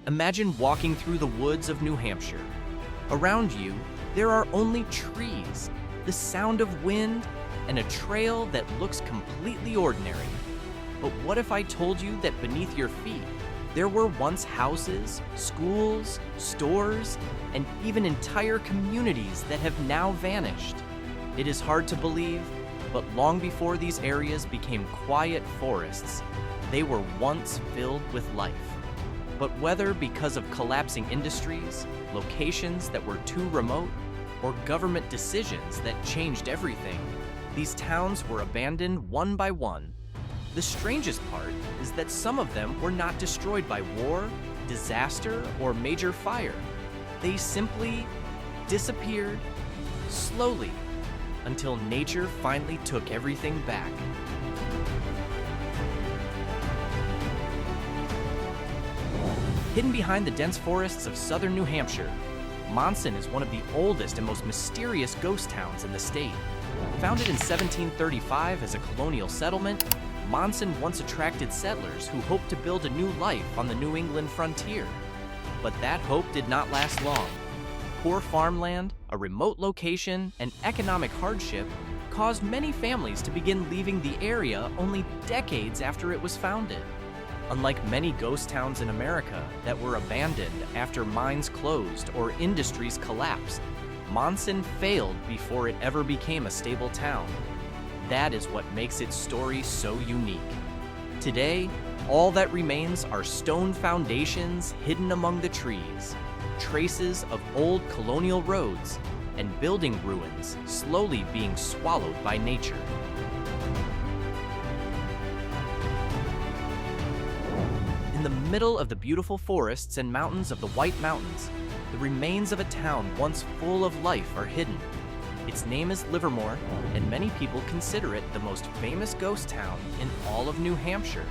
Imagine walking through the woods of New Hampshire. Around you, there are only trees, the sound of wind, and a trail that looks completely ordinary. But what if I told you that beneath your feet, there were once houses, schools, stores, and even entire communities that have now vanished? It is hard to believe, but long before these areas became quiet forests, they were once filled with life. But whether because of collapsing industries, locations that were too remote, or government decisions that changed everything, these towns were abandoned one by one. The strangest part is that some of them were not destroyed by war, disaster, or major fire. They simply disappeared slowly until nature finally took everything back. Hidden behind the dense forests of southern New Hampshire, Monson is one of the oldest and most mysterious ghost towns in the state. Founded in 1735 as a colonial settlement, Monson once attracted settlers who hoped to build a new life on the New England frontier. But that hope did not last long. Poor farmland, a remote location, and economic hardship caused many families to begin leaving the area only decades after it was founded. Unlike many ghost towns in America that were abandoned after mines closed or industries collapsed, Monson failed before it ever became a stable town. That is what makes its story so unique. Today, all that remains are stone foundations hidden among the trees, traces of old colonial roads, and building ruins slowly being swallowed by nature. In the middle of the beautiful forests and mountains of the White Mountains, the remains of a town once full of life are hidden. Its name is Livermore, and many people consider it the most famous ghost town in all of New Hampshire.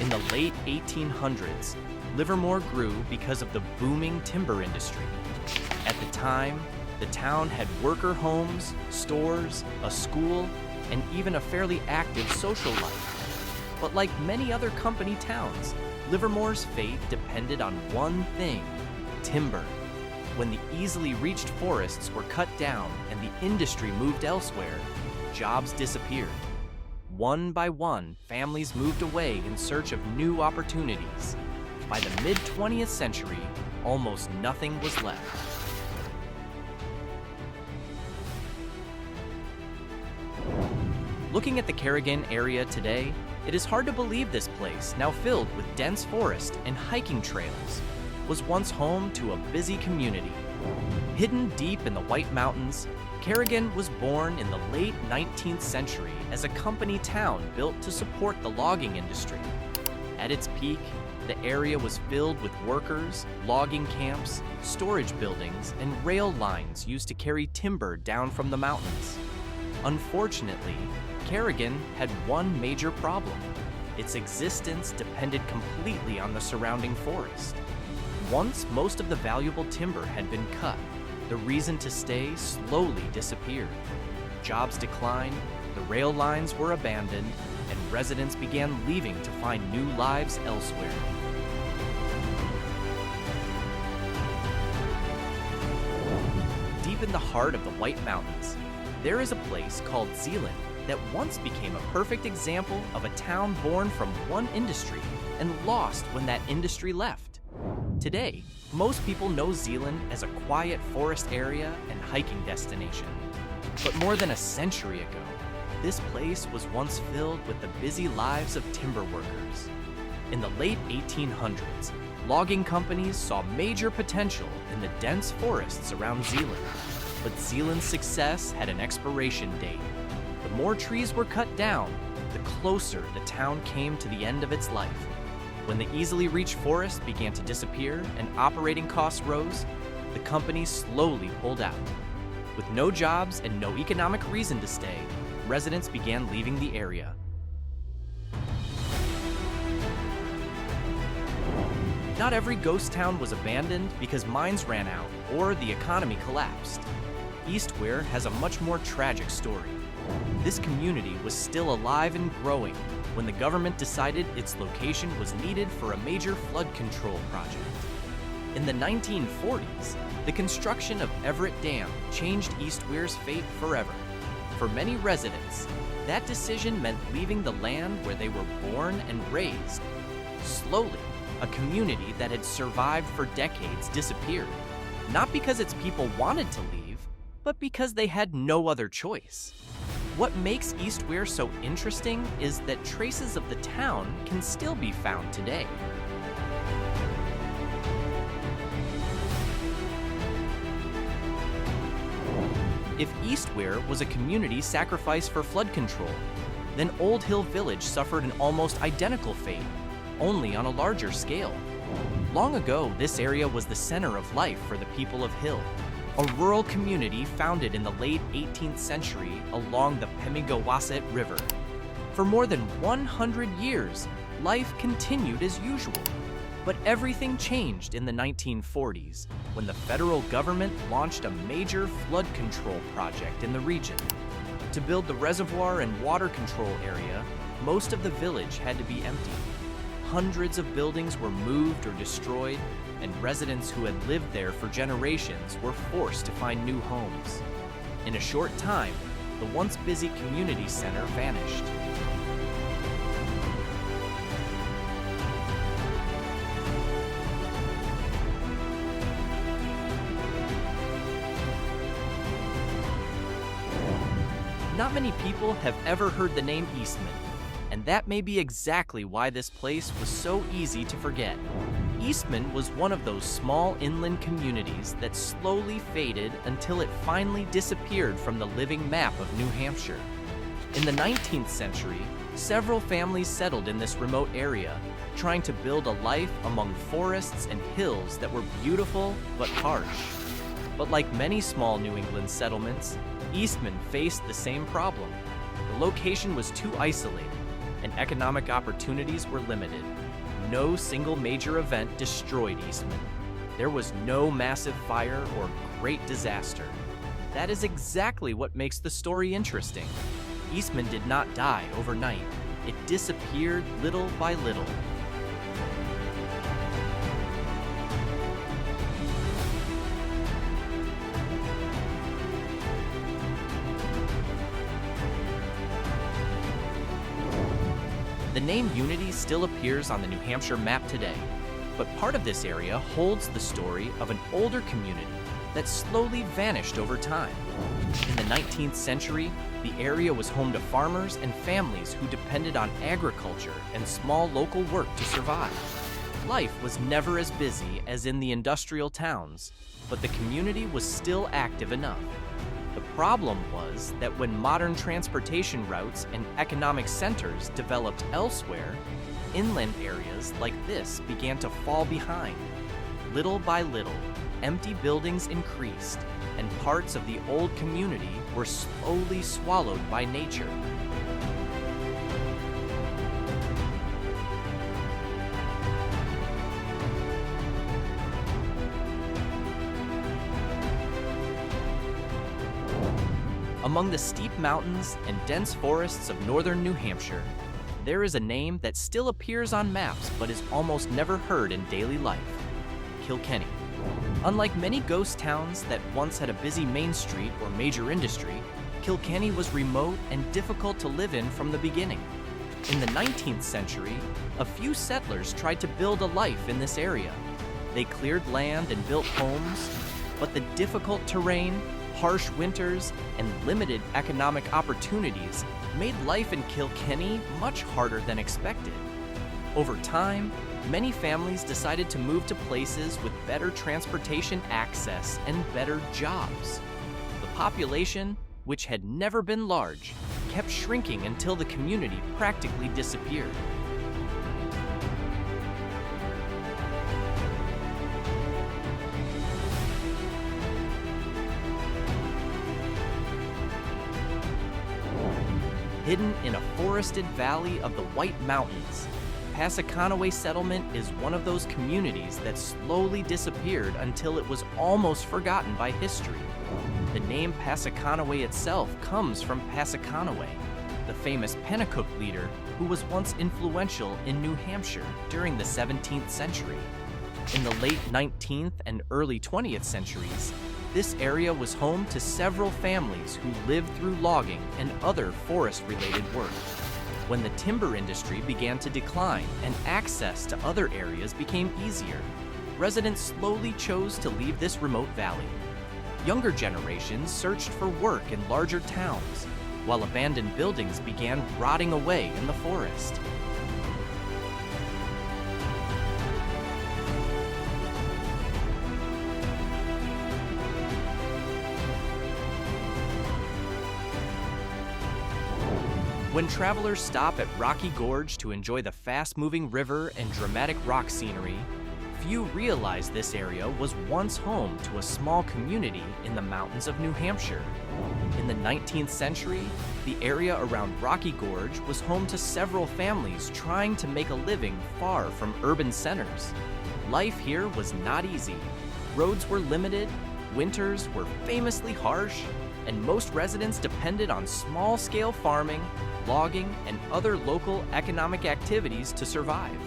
In the late 1800s, Livermore grew because of the booming timber industry. At the time, the town had worker homes, stores, a school, and even a fairly active social life. But like many other company towns, Livermore's fate depended on one thing: timber. When the easily reached forests were cut down and the industry moved elsewhere, jobs disappeared. One by one, families moved away in search of new opportunities. By the mid-20th century, almost nothing was left. Looking at the Carrigain area today, it is hard to believe this place, now filled with dense forest and hiking trails, was once home to a busy community. Hidden deep in the White Mountains, Carrigain was born in the late 19th century as a company town built to support the logging industry. At its peak, the area was filled with workers, logging camps, storage buildings, and rail lines used to carry timber down from the mountains. Unfortunately, Carrigain had one major problem. Its existence depended completely on the surrounding forest. Once most of the valuable timber had been cut, the reason to stay slowly disappeared. Jobs declined, the rail lines were abandoned, and residents began leaving to find new lives elsewhere. Deep in the heart of the White Mountains, there is a place called Zealand that once became a perfect example of a town born from one industry and lost when that industry left. Today, most people know Zealand as a quiet forest area and hiking destination. But more than a century ago, this place was once filled with the busy lives of timber workers. In the late 1800s, logging companies saw major potential in the dense forests around Zealand. But Zealand's success had an expiration date. The more trees were cut down, the closer the town came to the end of its life. When the easily reached forest began to disappear and operating costs rose, the company slowly pulled out. With no jobs and no economic reason to stay, residents began leaving the area. Not every ghost town was abandoned because mines ran out or the economy collapsed. Eastweare has a much more tragic story. This community was still alive and growing, when the government decided its location was needed for a major flood control project. In the 1940s, the construction of Everett Dam changed Eastweare's fate forever. For many residents, that decision meant leaving the land where they were born and raised. Slowly, a community that had survived for decades disappeared, not because its people wanted to leave, but because they had no other choice. What makes Eastweare so interesting is that traces of the town can still be found today. If Eastweare was a community sacrificed for flood control, then Old Hill Village suffered an almost identical fate, only on a larger scale. Long ago, this area was the center of life for the people of Hill, a rural community founded in the late 18th century along the Pemigewasset River. For more than 100 years, life continued as usual. But everything changed in the 1940s when the federal government launched a major flood control project in the region. To build the reservoir and water control area, most of the village had to be emptied. Hundreds of buildings were moved or destroyed, and residents who had lived there for generations were forced to find new homes. In a short time, the once busy community center vanished. Not many people have ever heard the name Eastman, and that may be exactly why this place was so easy to forget. Eastman was one of those small inland communities that slowly faded until it finally disappeared from the living map of New Hampshire. In the 19th century, several families settled in this remote area, trying to build a life among forests and hills that were beautiful but harsh. But like many small New England settlements, Eastman faced the same problem. The location was too isolated, and economic opportunities were limited. No single major event destroyed Eastman. There was no massive fire or great disaster. That is exactly what makes the story interesting. Eastman did not die overnight. It disappeared little by little. The name Unity still appears on the New Hampshire map today, but part of this area holds the story of an older community that slowly vanished over time. In the 19th century, the area was home to farmers and families who depended on agriculture and small local work to survive. Life was never as busy as in the industrial towns, but the community was still active enough. The problem was that when modern transportation routes and economic centers developed elsewhere, inland areas like this began to fall behind. Little by little, empty buildings increased, and parts of the old community were slowly swallowed by nature. Among the steep mountains and dense forests of northern New Hampshire, there is a name that still appears on maps but is almost never heard in daily life: Kilkenny. Unlike many ghost towns that once had a busy main street or major industry, Kilkenny was remote and difficult to live in from the beginning. In the 19th century, a few settlers tried to build a life in this area. They cleared land and built homes, but the difficult terrain, harsh winters, and limited economic opportunities made life in Kilkenny much harder than expected. Over time, many families decided to move to places with better transportation access and better jobs. The population, which had never been large, kept shrinking until the community practically disappeared. Hidden in a forested valley of the White Mountains, Passaconaway Settlement is one of those communities that slowly disappeared until it was almost forgotten by history. The name Passaconaway itself comes from Passaconaway, the famous Pennacook leader who was once influential in New Hampshire during the 17th century. In the late 19th and early 20th centuries, this area was home to several families who lived through logging and other forest-related work. When the timber industry began to decline and access to other areas became easier, residents slowly chose to leave this remote valley. Younger generations searched for work in larger towns, while abandoned buildings began rotting away in the forest. When travelers stop at Rocky Gorge to enjoy the fast-moving river and dramatic rock scenery, few realize this area was once home to a small community in the mountains of New Hampshire. In the 19th century, the area around Rocky Gorge was home to several families trying to make a living far from urban centers. Life here was not easy. Roads were limited, winters were famously harsh, and most residents depended on small-scale farming, logging, and other local economic activities to survive.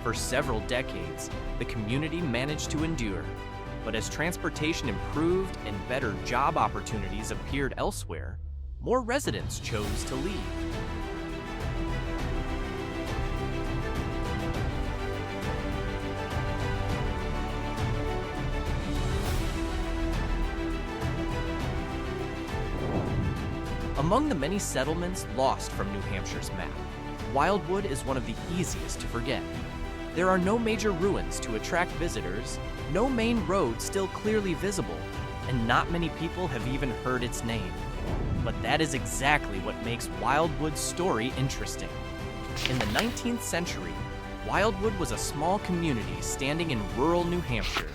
For several decades, the community managed to endure, but as transportation improved and better job opportunities appeared elsewhere, more residents chose to leave. Among the many settlements lost from New Hampshire's map, Wildwood is one of the easiest to forget. There are no major ruins to attract visitors, no main road still clearly visible, and not many people have even heard its name. But that is exactly what makes Wildwood's story interesting. In the 19th century, Wildwood was a small community standing in rural New Hampshire.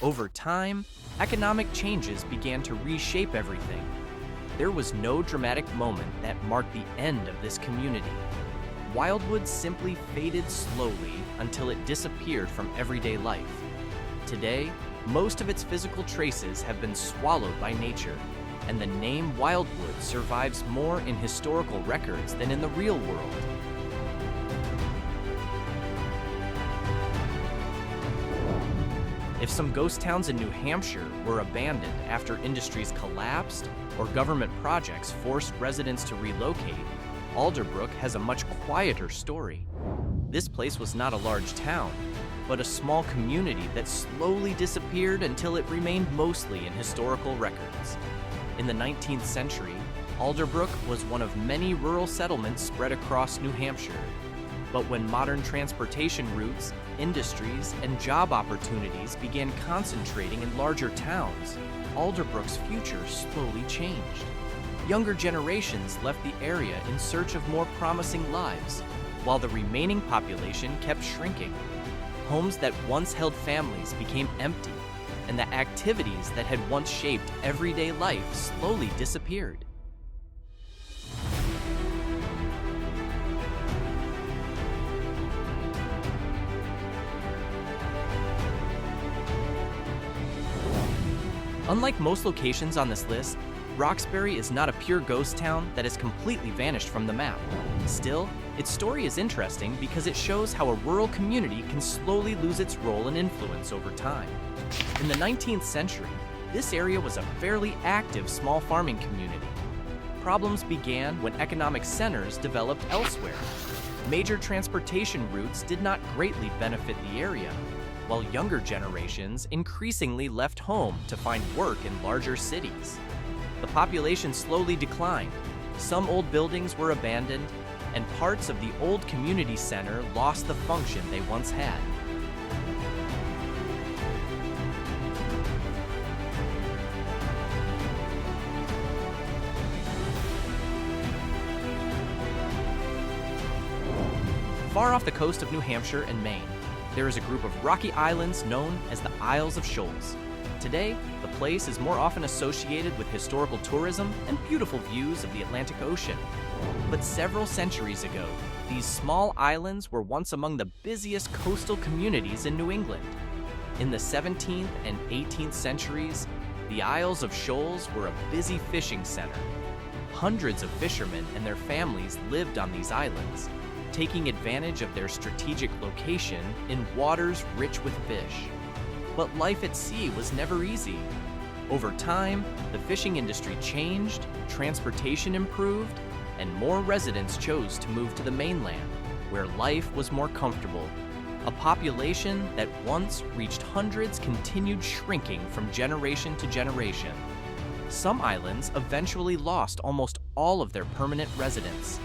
Over time, economic changes began to reshape everything. There was no dramatic moment that marked the end of this community. Wildwood simply faded slowly until it disappeared from everyday life. Today, most of its physical traces have been swallowed by nature, and the name Wildwood survives more in historical records than in the real world. If some ghost towns in New Hampshire were abandoned after industries collapsed or government projects forced residents to relocate, Alderbrook has a much quieter story. This place was not a large town, but a small community that slowly disappeared until it remained mostly in historical records. In the 19th century, Alderbrook was one of many rural settlements spread across New Hampshire. But when modern transportation routes, industries, and job opportunities began concentrating in larger towns, Alderbrook's future slowly changed. Younger generations left the area in search of more promising lives, while the remaining population kept shrinking. Homes that once held families became empty, and the activities that had once shaped everyday life slowly disappeared. Unlike most locations on this list, Roxbury is not a pure ghost town that has completely vanished from the map. Still, its story is interesting because it shows how a rural community can slowly lose its role and influence over time. In the 19th century, this area was a fairly active small farming community. Problems began when economic centers developed elsewhere. Major transportation routes did not greatly benefit the area, while younger generations increasingly left home to find work in larger cities. The population slowly declined, some old buildings were abandoned, and parts of the old community center lost the function they once had. Far off the coast of New Hampshire and Maine, there is a group of rocky islands known as the Isles of Shoals. Today, the place is more often associated with historical tourism and beautiful views of the Atlantic Ocean. But several centuries ago, these small islands were once among the busiest coastal communities in New England. In the 17th and 18th centuries, the Isles of Shoals were a busy fishing center. Hundreds of fishermen and their families lived on these islands, taking advantage of their strategic location in waters rich with fish. But life at sea was never easy. Over time, the fishing industry changed, transportation improved, and more residents chose to move to the mainland, where life was more comfortable. A population that once reached hundreds continued shrinking from generation to generation. Some islands eventually lost almost all of their permanent residents,